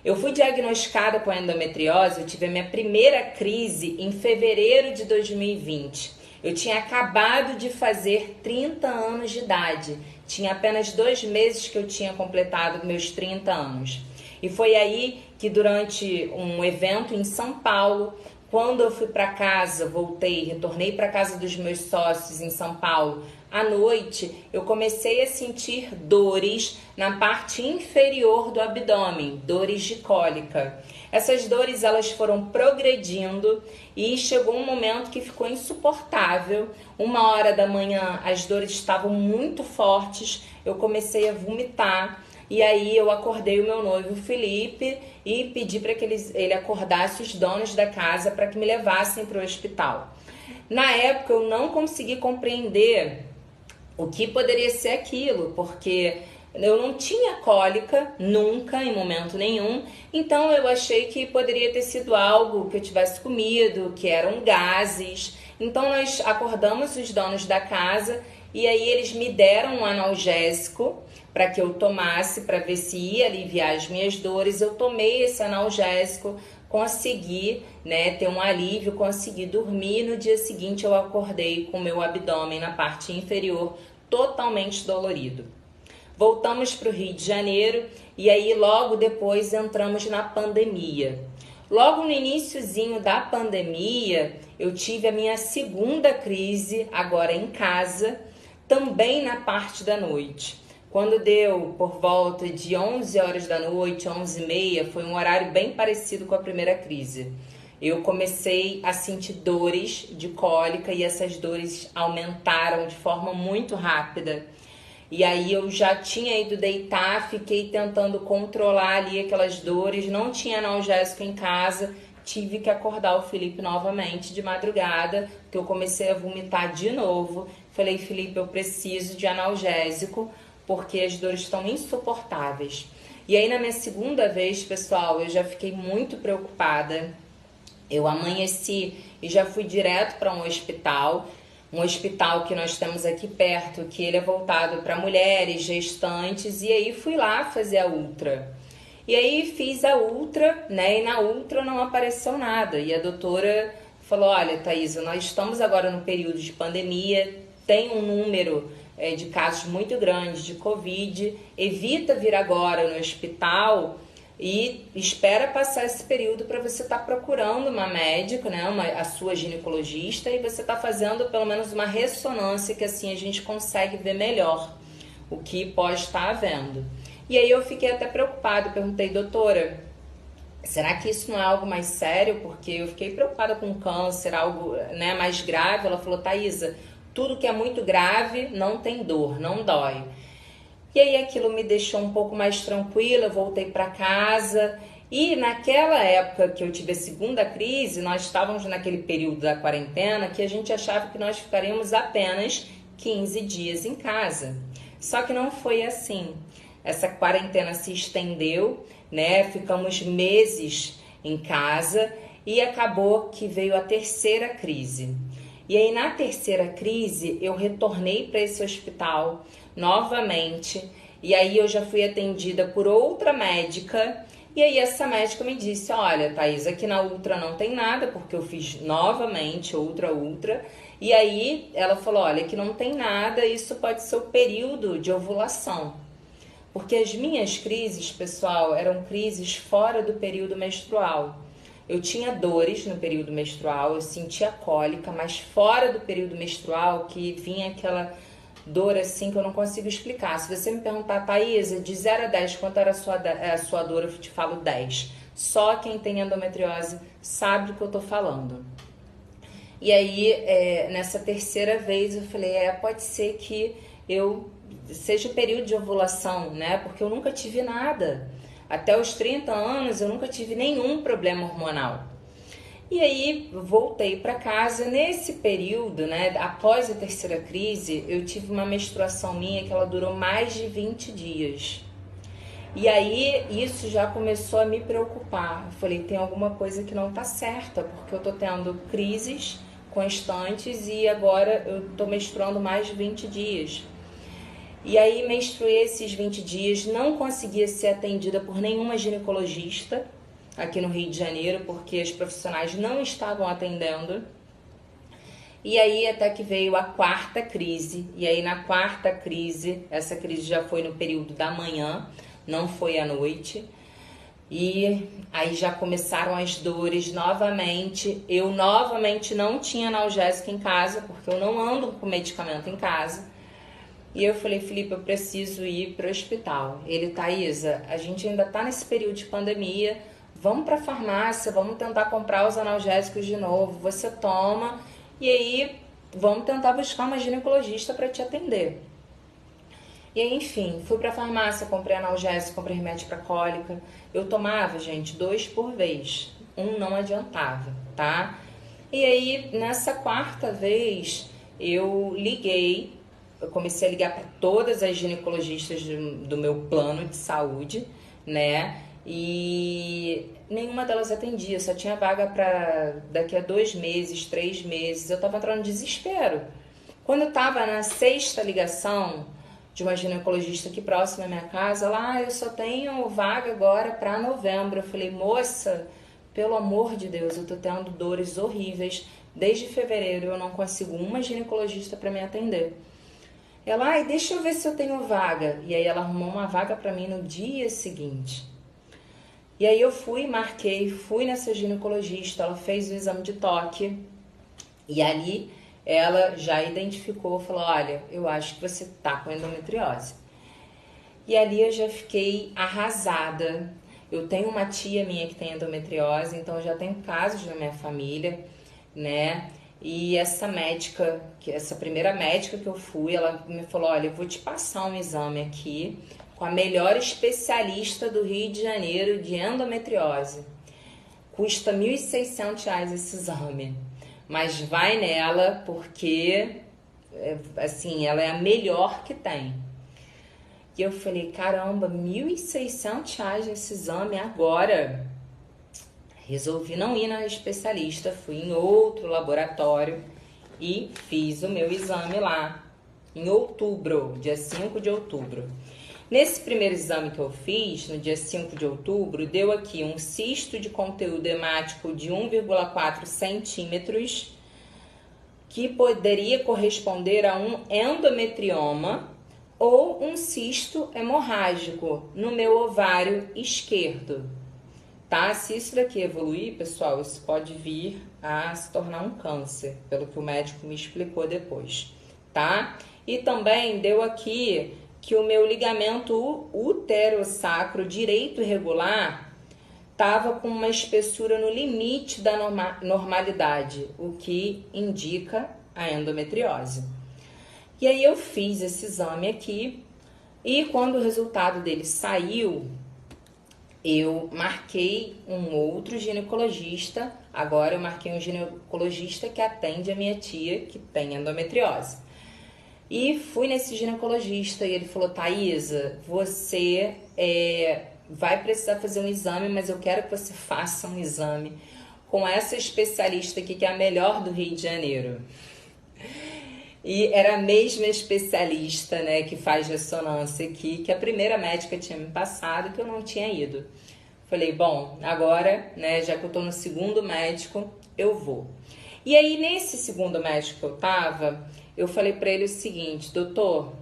Eu fui diagnosticada com endometriose, eu tive a minha primeira crise em fevereiro de 2020. Eu tinha acabado de fazer 30 anos de idade. Tinha apenas 2 meses que eu tinha completado meus 30 anos. E foi aí que durante um evento em São Paulo, quando eu fui para casa, retornei para casa dos meus sócios em São Paulo, à noite eu comecei a sentir dores na parte inferior do abdômen, dores de cólica. Essas dores elas foram progredindo e chegou um momento que ficou insuportável. 1 hora da manhã as dores estavam muito fortes, eu comecei a vomitar. E aí eu acordei o meu noivo Felipe e pedi para que ele acordasse os donos da casa para que me levassem para o hospital. Na época eu não consegui compreender o que poderia ser aquilo, porque eu não tinha cólica, nunca, em momento nenhum, então eu achei que poderia ter sido algo que eu tivesse comido, que eram gases. Então nós acordamos os donos da casa e aí eles me deram um analgésico para que eu tomasse, para ver se ia aliviar as minhas dores. Eu tomei esse analgésico, consegui, ter um alívio, consegui dormir. No dia seguinte eu acordei com o meu abdômen na parte inferior totalmente dolorido. Voltamos para o Rio de Janeiro e aí logo depois entramos na pandemia. Logo no iniciozinho da pandemia, eu tive a minha segunda crise, agora em casa, também na parte da noite. Quando deu por volta de 11 horas da noite, 11h30, foi um horário bem parecido com a primeira crise. Eu comecei a sentir dores de cólica e essas dores aumentaram de forma muito rápida. E aí eu já tinha ido deitar, fiquei tentando controlar ali aquelas dores, não tinha analgésico em casa, tive que acordar o Felipe novamente de madrugada, porque eu comecei a vomitar de novo. Falei, Felipe, eu preciso de analgésico, porque as dores estão insuportáveis. E aí na minha segunda vez, pessoal, eu já fiquei muito preocupada. Eu amanheci e já fui direto para um hospital que nós temos aqui perto, que ele é voltado para mulheres gestantes, e aí fui lá fazer a ultra. E aí fiz a ultra, e na ultra não apareceu nada. E a doutora falou, olha, Thaisa, nós estamos agora no período de pandemia, tem um número de casos muito grande de Covid, evita vir agora no hospital e espera passar esse período para você estar procurando uma médica, a sua ginecologista, e você está fazendo pelo menos uma ressonância, que assim a gente consegue ver melhor o que pode estar havendo. E aí eu fiquei até preocupada, perguntei, doutora, será que isso não é algo mais sério? Porque eu fiquei preocupada com câncer, algo mais grave. Ela falou, Thaisa, tudo que é muito grave não tem dor, não dói. E aí aquilo me deixou um pouco mais tranquila, eu voltei para casa. E naquela época que eu tive a segunda crise, nós estávamos naquele período da quarentena que a gente achava que nós ficaríamos apenas 15 dias em casa. Só que não foi assim. Essa quarentena se estendeu, ficamos meses em casa e acabou que veio a terceira crise. E aí na terceira crise eu retornei para esse hospital novamente, e aí eu já fui atendida por outra médica, e aí essa médica me disse, olha, Thaís, aqui na ultra não tem nada, porque eu fiz novamente outra ultra, e aí ela falou, olha, aqui não tem nada, isso pode ser o período de ovulação. Porque as minhas crises, pessoal, eram crises fora do período menstrual. Eu tinha dores no período menstrual, eu sentia cólica, mas fora do período menstrual que vinha aquela dor assim que eu não consigo explicar. Se você me perguntar, Thaisa, de 0 a 10, quanto era a sua dor, eu te falo 10. Só quem tem endometriose sabe do que eu tô falando. E aí, nessa terceira vez, eu falei, pode ser que eu seja o período de ovulação, porque eu nunca tive nada. Até os 30 anos eu nunca tive nenhum problema hormonal. E aí voltei para casa. Nesse período, após a terceira crise, eu tive uma menstruação minha que ela durou mais de 20 dias. E aí isso já começou a me preocupar. Eu falei, tem alguma coisa que não tá certa, porque eu tô tendo crises constantes e agora eu tô menstruando mais de 20 dias. E aí menstruei esses 20 dias, não conseguia ser atendida por nenhuma ginecologista aqui no Rio de Janeiro, porque as profissionais não estavam atendendo. E aí até que veio a quarta crise, e aí na quarta crise, essa crise já foi no período da manhã, não foi à noite, e aí já começaram as dores novamente. Eu novamente não tinha analgésico em casa, porque eu não ando com medicamento em casa. E eu falei, Felipe, eu preciso ir para o hospital. Ele, Thaisa, a gente ainda tá nesse período de pandemia, vamos para a farmácia, vamos tentar comprar os analgésicos de novo, você toma e aí vamos tentar buscar uma ginecologista para te atender. E aí, enfim, fui pra farmácia, comprei analgésico, comprei remédio pra cólica. Eu tomava, gente, 2 por vez. Um não adiantava, tá? E aí, nessa quarta vez, eu liguei, eu comecei a ligar para todas as ginecologistas do meu plano de saúde, né? E nenhuma delas atendia, só tinha vaga para daqui a 2 meses, 3 meses. Eu tava entrando em desespero. Quando eu tava na 6ª ligação de uma ginecologista aqui próxima da minha casa, eu só tenho vaga agora para novembro. Eu falei, moça, pelo amor de Deus, eu tô tendo dores horríveis. Desde fevereiro eu não consigo uma ginecologista para me atender. Ela, deixa eu ver se eu tenho vaga. E aí ela arrumou uma vaga para mim no dia seguinte. E aí eu fui nessa ginecologista, ela fez o exame de toque e ali ela já identificou, falou, olha, eu acho que você tá com endometriose. E ali eu já fiquei arrasada. Eu tenho uma tia minha que tem endometriose, então eu já tenho casos na minha família, né? E essa médica, essa primeira médica que eu fui, ela me falou, olha, eu vou te passar um exame aqui com a melhor especialista do Rio de Janeiro de endometriose. Custa R$ 1.600 esse exame. Mas vai nela porque, assim, ela é a melhor que tem. E eu falei, caramba, R$ 1.600 esse exame agora. Resolvi não ir na especialista, fui em outro laboratório e fiz o meu exame lá em outubro, dia 5 de outubro. Nesse primeiro exame que eu fiz, no dia 5 de outubro, deu aqui um cisto de conteúdo hemático de 1,4 centímetros, que poderia corresponder a um endometrioma ou um cisto hemorrágico no meu ovário esquerdo. Tá? Se isso daqui evoluir, pessoal, isso pode vir a se tornar um câncer, pelo que o médico me explicou depois, tá? E também deu aqui que o meu ligamento uterosacro direito irregular estava com uma espessura no limite da normalidade, o que indica a endometriose. E aí eu fiz esse exame aqui e quando o resultado dele saiu, eu marquei um outro ginecologista. Agora eu marquei um ginecologista que atende a minha tia que tem endometriose. E fui nesse ginecologista e ele falou, Thaisa, você vai precisar fazer um exame, mas eu quero que você faça um exame com essa especialista aqui, que é a melhor do Rio de Janeiro. E era a mesma especialista, né, que faz ressonância aqui, que a primeira médica tinha me passado e que eu não tinha ido. Falei, bom, agora, né, já que eu tô no segundo médico, eu vou. E aí, nesse segundo médico que eu tava, eu falei pra ele o seguinte, doutor,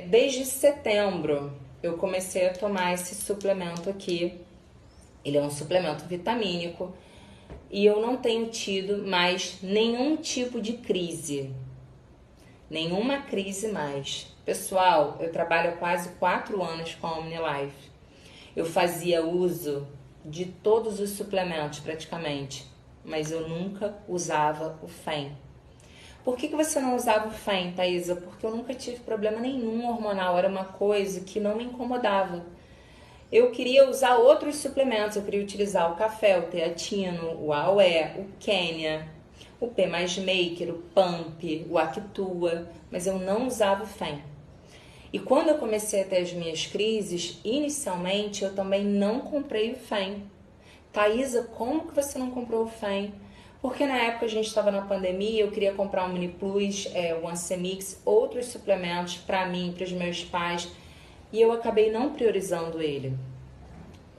desde setembro eu comecei a tomar esse suplemento aqui. Ele é um suplemento vitamínico e eu não tenho tido mais nenhum tipo de crise. Nenhuma crise mais. Pessoal, eu trabalho há quase 4 anos com a OmniLife. Eu fazia uso de todos os suplementos praticamente, mas eu nunca usava o FEM. Por que você não usava o FEM, Thaisa? Porque eu nunca tive problema nenhum hormonal, era uma coisa que não me incomodava. Eu queria usar outros suplementos, eu queria utilizar o café, o teatino, o AOE, o Kenya, o P mais Maker, o Pump, o Actua, mas eu não usava o FEM. E quando eu comecei a ter as minhas crises, inicialmente eu também não comprei o FEM. Thaisa, como que você não comprou o FEM? Porque na época a gente estava na pandemia, eu queria comprar um Mini Plus, o Ancemix, outros suplementos para mim, para os meus pais, e eu acabei não priorizando ele.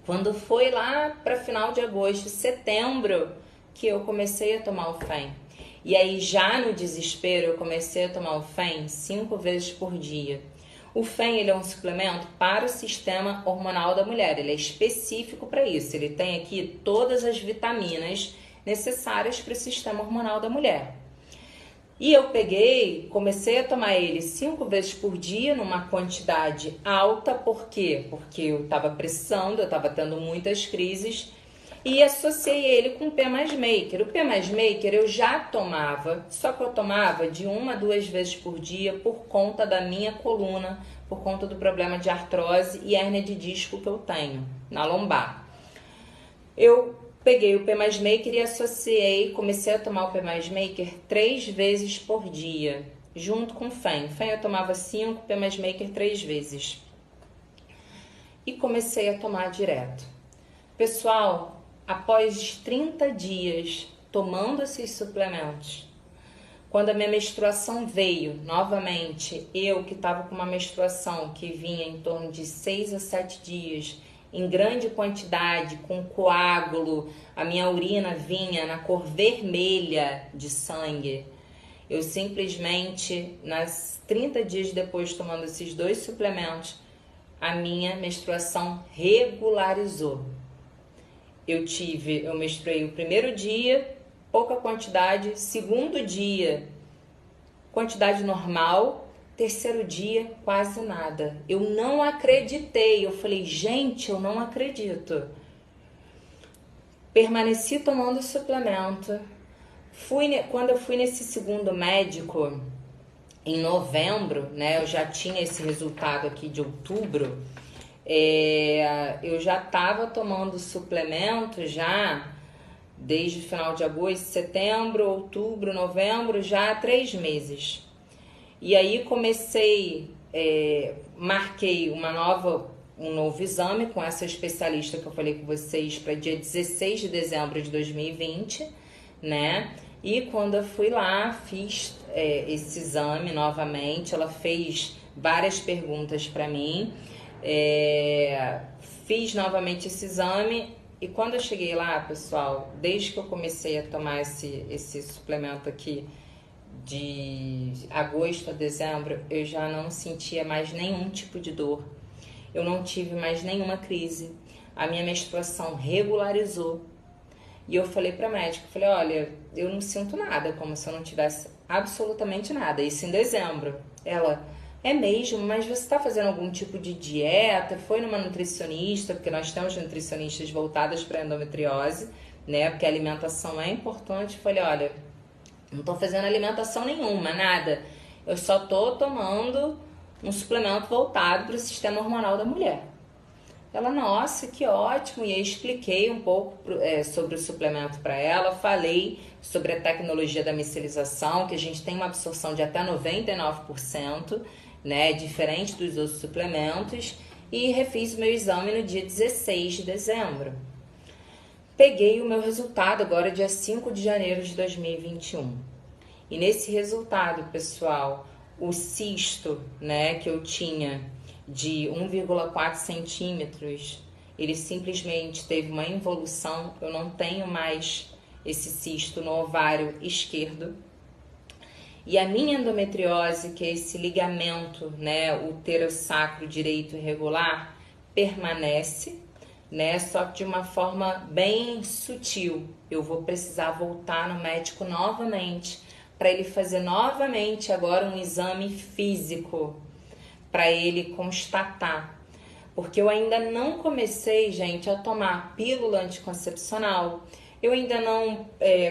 Quando foi lá para final de agosto, setembro, que eu comecei a tomar o FEM. E aí já no desespero eu comecei a tomar o FEM 5 vezes por dia. O FEM ele é um suplemento para o sistema hormonal da mulher, ele é específico para isso. Ele tem aqui todas as vitaminas necessárias para o sistema hormonal da mulher. E eu comecei a tomar ele 5 vezes por dia, numa quantidade alta. Por quê? Porque eu estava precisando, eu estava tendo muitas crises, e associei ele com o P mais Maker. O P mais Maker eu já tomava, só que eu tomava de 1 a 2 vezes por dia por conta da minha coluna, por conta do problema de artrose e hérnia de disco que eu tenho na lombar. Eu peguei o P mais Maker e associei, comecei a tomar o P mais Maker 3 vezes por dia, junto com o FEM. FEM eu tomava 5, P mais Maker 3 vezes. E comecei a tomar direto. Pessoal, após 30 dias tomando esses suplementos, quando a minha menstruação veio novamente, eu que estava com uma menstruação que vinha em torno de 6 a 7 dias, em grande quantidade, com coágulo, a minha urina vinha na cor vermelha de sangue. Eu simplesmente, nas 30 dias depois tomando esses 2 suplementos, a minha menstruação regularizou. Eu menstruei o primeiro dia, pouca quantidade, segundo dia, quantidade normal, terceiro dia, quase nada. Eu não acreditei. Eu falei, gente, eu não acredito. Permaneci tomando suplemento. Quando eu fui nesse segundo médico, em novembro, né? Eu já tinha esse resultado aqui de outubro. Eu já estava tomando suplemento já desde o final de agosto, setembro, outubro, novembro, já há 3 meses. E aí marquei um novo exame com essa especialista que eu falei com vocês para dia 16 de dezembro de 2020, né? E quando eu fui lá, fiz esse exame novamente, ela fez várias perguntas para mim, fiz novamente esse exame. E quando eu cheguei lá, pessoal, desde que eu comecei a tomar esse suplemento aqui, de agosto a dezembro, eu já não sentia mais nenhum tipo de dor. Eu não tive mais nenhuma crise. A minha menstruação regularizou. E eu falei pra médica, olha, eu não sinto nada, como se eu não tivesse absolutamente nada. Isso em dezembro. Ela, é mesmo, mas você tá fazendo algum tipo de dieta? Foi numa nutricionista, porque nós temos nutricionistas voltadas para endometriose, né? Porque a alimentação é importante. Eu falei, olha, não tô fazendo alimentação nenhuma, nada. Eu só tô tomando um suplemento voltado para o sistema hormonal da mulher. Ela, nossa, que ótimo. E aí expliquei um pouco sobre o suplemento para ela. Falei sobre a tecnologia da micelização, que a gente tem uma absorção de até 99%, né? Diferente dos outros suplementos. E refiz o meu exame no dia 16 de dezembro. Peguei o meu resultado agora dia 5 de janeiro de 2021. E nesse resultado, pessoal, o cisto, né, que eu tinha de 1,4 centímetros, ele simplesmente teve uma involução. Eu não tenho mais esse cisto no ovário esquerdo. E a minha endometriose, que é esse ligamento, né, uterosacro direito irregular, permanece, né? Só que de uma forma bem sutil. Eu vou precisar voltar no médico novamente para ele fazer novamente agora um exame físico para ele constatar. Porque eu ainda não comecei, gente, a tomar pílula anticoncepcional. Eu ainda não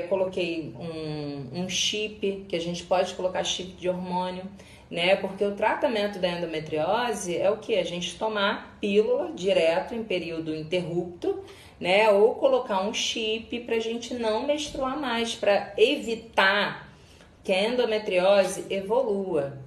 coloquei um chip, que a gente pode colocar chip de hormônio, né? Porque o tratamento da endometriose é o que? A gente tomar pílula direto em período interrupto, né? Ou colocar um chip pra gente não menstruar mais, para evitar que a endometriose evolua.